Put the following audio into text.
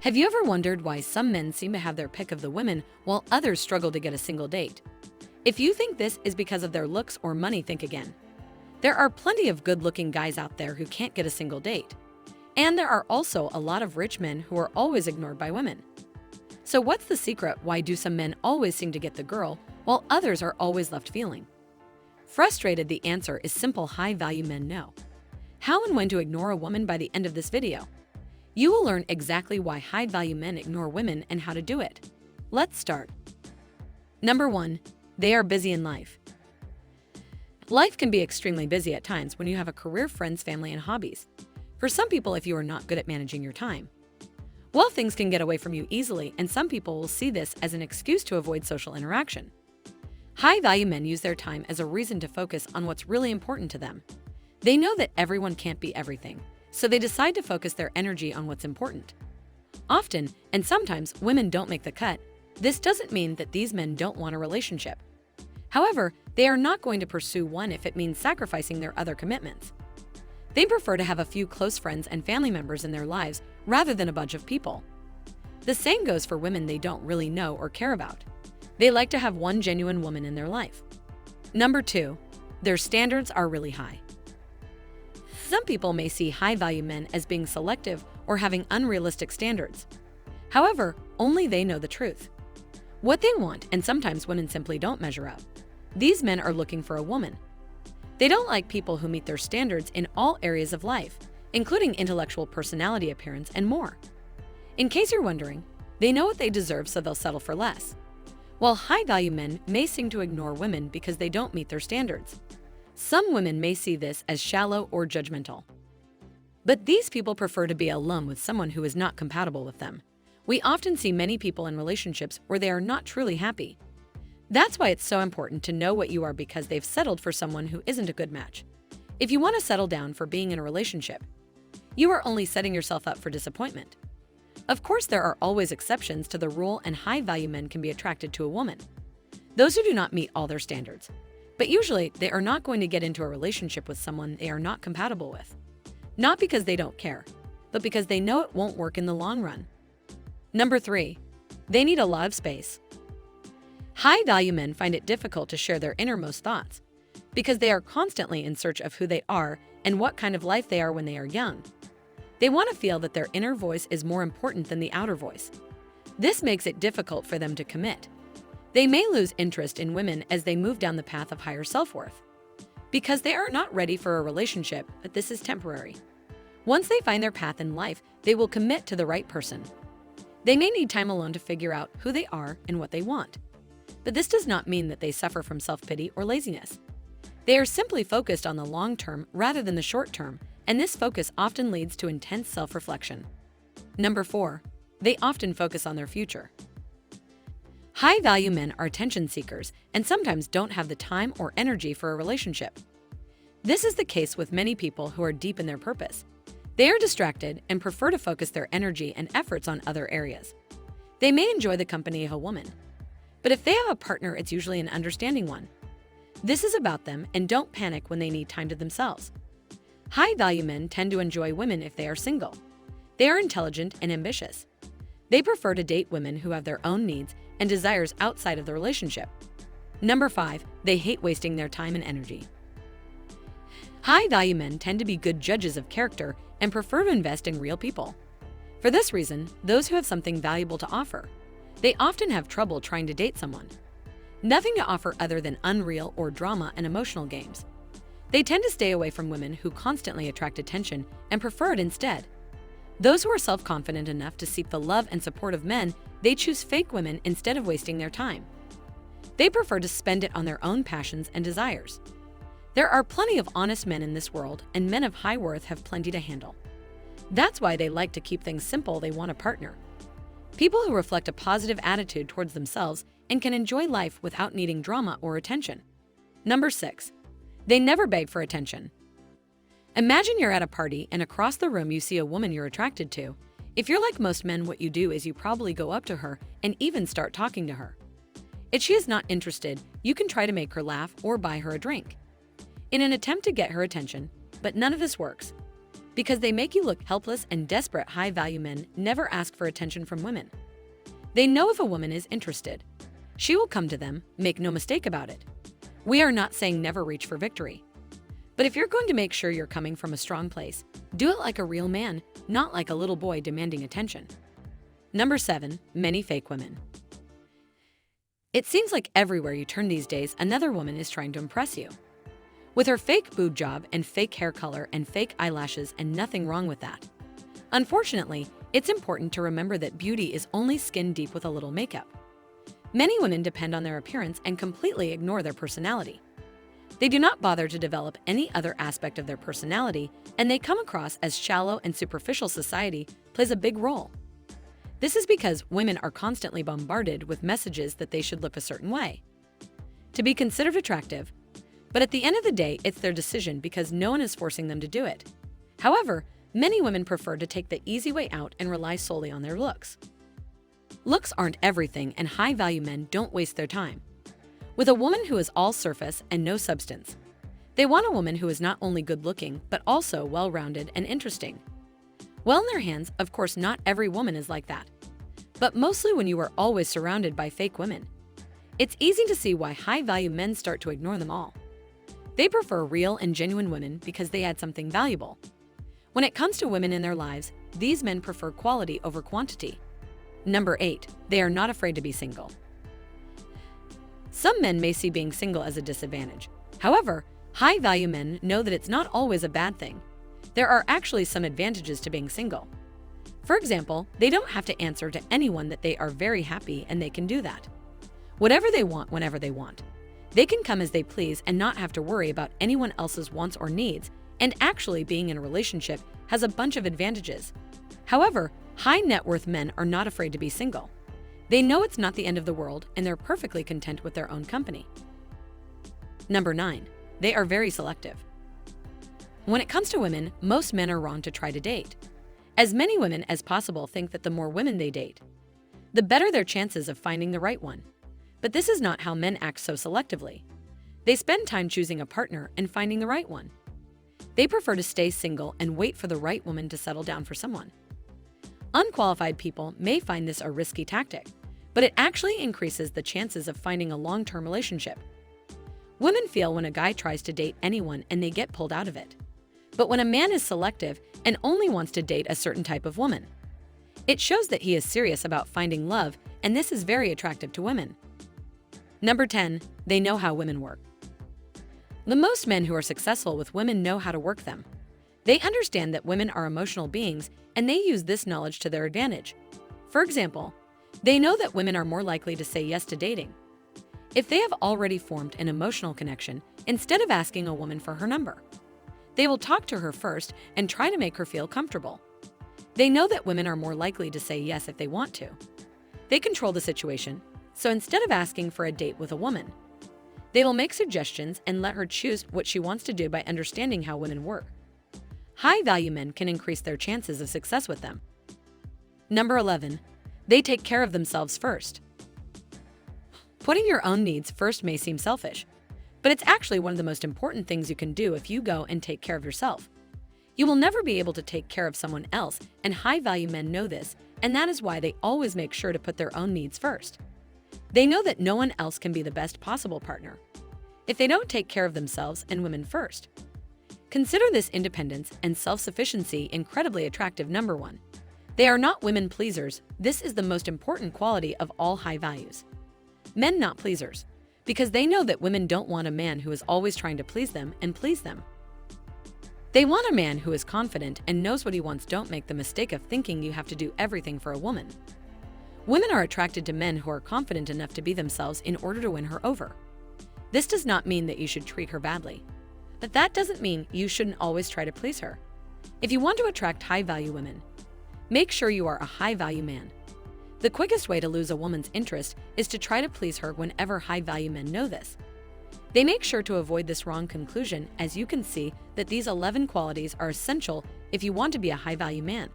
Have you ever wondered why some men seem to have their pick of the women while others struggle to get a single date? If you think this is because of their looks or money, think again. There are plenty of good-looking guys out there who can't get a single date. And there are also a lot of rich men who are always ignored by women. So what's the secret? Why do some men always seem to get the girl while others are always left feeling frustrated? The answer is simple: high-value men know how and when to ignore a woman. By the end of this video, you will learn exactly why high-value men ignore women and how to do it. Let's start. Number 1. They are busy in life. Life can be extremely busy at times when you have a career, friends, family, and hobbies. For some people, if you are not good at managing your time, well, things can get away from you easily, and some people will see this as an excuse to avoid social interaction. High-value men use their time as a reason to focus on what's really important to them. They know that everyone can't be everything, so they decide to focus their energy on what's important. Often, and sometimes, women don't make the cut. This doesn't mean that these men don't want a relationship. However, they are not going to pursue one if it means sacrificing their other commitments. They prefer to have a few close friends and family members in their lives rather than a bunch of people. The same goes for women they don't really know or care about. They like to have one genuine woman in their life. Number 2. Their standards are really high. Some people may see high-value men as being selective or having unrealistic standards. However, only they know the truth. What they want, and sometimes women simply don't measure up. These men are looking for a woman. They don't like people who meet their standards in all areas of life, including intellectual, personality, appearance, and more. In case you're wondering, they know what they deserve, so they'll settle for less. While high-value men may seem to ignore women because they don't meet their standards, some women may see this as shallow or judgmental. But these people prefer to be alone with someone who is not compatible with them. We often see many people in relationships where they are not truly happy. That's why it's so important to know what you are, because they've settled for someone who isn't a good match. If you want to settle down for being in a relationship, you are only setting yourself up for disappointment. Of course, there are always exceptions to the rule, and high-value men can be attracted to a woman, those who do not meet all their standards. But usually, they are not going to get into a relationship with someone they are not compatible with. Not because they don't care, but because they know it won't work in the long run. Number 3. They need a lot of space. High-value men find it difficult to share their innermost thoughts because they are constantly in search of who they are and what kind of life they are when they are young. They want to feel that their inner voice is more important than the outer voice. This makes it difficult for them to commit. They may lose interest in women as they move down the path of higher self-worth because they are not ready for a relationship, but this is temporary. Once they find their path in life, they will commit to the right person. They may need time alone to figure out who they are and what they want. But this does not mean that they suffer from self-pity or laziness. They are simply focused on the long term rather than the short term, and this focus often leads to intense self-reflection. Number 4. They often focus on their future. High-value men are attention seekers and sometimes don't have the time or energy for a relationship. This is the case with many people who are deep in their purpose. They are distracted and prefer to focus their energy and efforts on other areas. They may enjoy the company of a woman, but if they have a partner, it's usually an understanding one. This is about them, and don't panic when they need time to themselves. High-value men tend to enjoy women if they are single. They are intelligent and ambitious. They prefer to date women who have their own needs and desires outside of the relationship. Number 5. They hate wasting their time and energy. High-value men tend to be good judges of character and prefer to invest in real people. For this reason, those who have something valuable to offer, they often have trouble trying to date someone. Nothing to offer other than unreal or drama and emotional games. They tend to stay away from women who constantly attract attention and prefer it instead. Those who are self-confident enough to seek the love and support of men, they choose fake women instead of wasting their time. They prefer to spend it on their own passions and desires. There are plenty of honest men in this world, and men of high worth have plenty to handle. That's why they like to keep things simple. They want a partner. People who reflect a positive attitude towards themselves and can enjoy life without needing drama or attention. Number 6. They never beg for attention. Imagine you're at a party and across the room you see a woman you're attracted to. If you're like most men, what you do is you probably go up to her and even start talking to her. If she is not interested, you can try to make her laugh or buy her a drink in an attempt to get her attention, but none of this works. because they make you look helpless and desperate. High-value men never ask for attention from women. They know if a woman is interested, she will come to them, make no mistake about it. We are not saying never reach for victory. But if you're going to make sure you're coming from a strong place, do it like a real man, not like a little boy demanding attention. Number 7, many fake women. It seems like everywhere you turn these days, another woman is trying to impress you. With her fake boob job and fake hair color and fake eyelashes, and nothing wrong with that. Unfortunately, it's important to remember that beauty is only skin deep with a little makeup. Many women depend on their appearance and completely ignore their personality. They do not bother to develop any other aspect of their personality, and they come across as shallow and superficial. Society plays a big role. This is because women are constantly bombarded with messages that they should look a certain way to be considered attractive. But at the end of the day, it's their decision because no one is forcing them to do it. However, many women prefer to take the easy way out and rely solely on their looks. Looks aren't everything, and high-value men don't waste their time with a woman who is all surface and no substance. They want a woman who is not only good-looking, but also well-rounded and interesting. Well, in their hands, of course, not every woman is like that. But mostly when you are always surrounded by fake women, it's easy to see why high-value men start to ignore them all. They prefer real and genuine women because they add something valuable. When it comes to women in their lives, these men prefer quality over quantity. Number 8, they are not afraid to be single. Some men may see being single as a disadvantage. However, high-value men know that it's not always a bad thing. There are actually some advantages to being single. For example, they don't have to answer to anyone, that they are very happy and they can do that. Whatever they want, whenever they want. They can come as they please and not have to worry about anyone else's wants or needs, and actually being in a relationship has a bunch of advantages. However, high net worth men are not afraid to be single. They know it's not the end of the world and they're perfectly content with their own company. Number 9, they are very selective. When it comes to women, most men are wrong to try to date. As many women as possible think that the more women they date, the better their chances of finding the right one. But this is not how men act so selectively. They spend time choosing a partner and finding the right one. They prefer to stay single and wait for the right woman to settle down for someone. Unqualified people may find this a risky tactic, but it actually increases the chances of finding a long-term relationship. Women feel when a guy tries to date anyone and they get pulled out of it. But when a man is selective and only wants to date a certain type of woman, it shows that he is serious about finding love, and this is very attractive to women. Number 10, they know how women work. The most men who are successful with women know how to work them. They understand that women are emotional beings, and they use this knowledge to their advantage. For example, they know that women are more likely to say yes to dating if they have already formed an emotional connection, instead of asking a woman for her number. They will talk to her first and try to make her feel comfortable. They know that women are more likely to say yes if they want to. They control the situation, so instead of asking for a date with a woman, they will make suggestions and let her choose what she wants to do by understanding how women work. High-value men can increase their chances of success with them. Number 11, they take care of themselves first. Putting your own needs first may seem selfish, but it's actually one of the most important things you can do if you go and take care of yourself. You will never be able to take care of someone else, and high-value men know this, and that is why they always make sure to put their own needs first. They know that no one else can be the best possible partner if they don't take care of themselves and women first. Consider this independence and self-sufficiency incredibly attractive. Number 1, they are not women pleasers. This is the most important quality of all high values. Men not pleasers, because they know that women don't want a man who is always trying to please them and please them. They want a man who is confident and knows what he wants. Don't make the mistake of thinking you have to do everything for a woman. Women are attracted to men who are confident enough to be themselves in order to win her over. This does not mean that you should treat her badly, but that doesn't mean you shouldn't always try to please her. If you want to attract high-value women, make sure you are a high-value man. The quickest way to lose a woman's interest is to try to please her. Whenever high-value men know this, they make sure to avoid this wrong conclusion. As you can see that these 11 qualities are essential if you want to be a high-value man.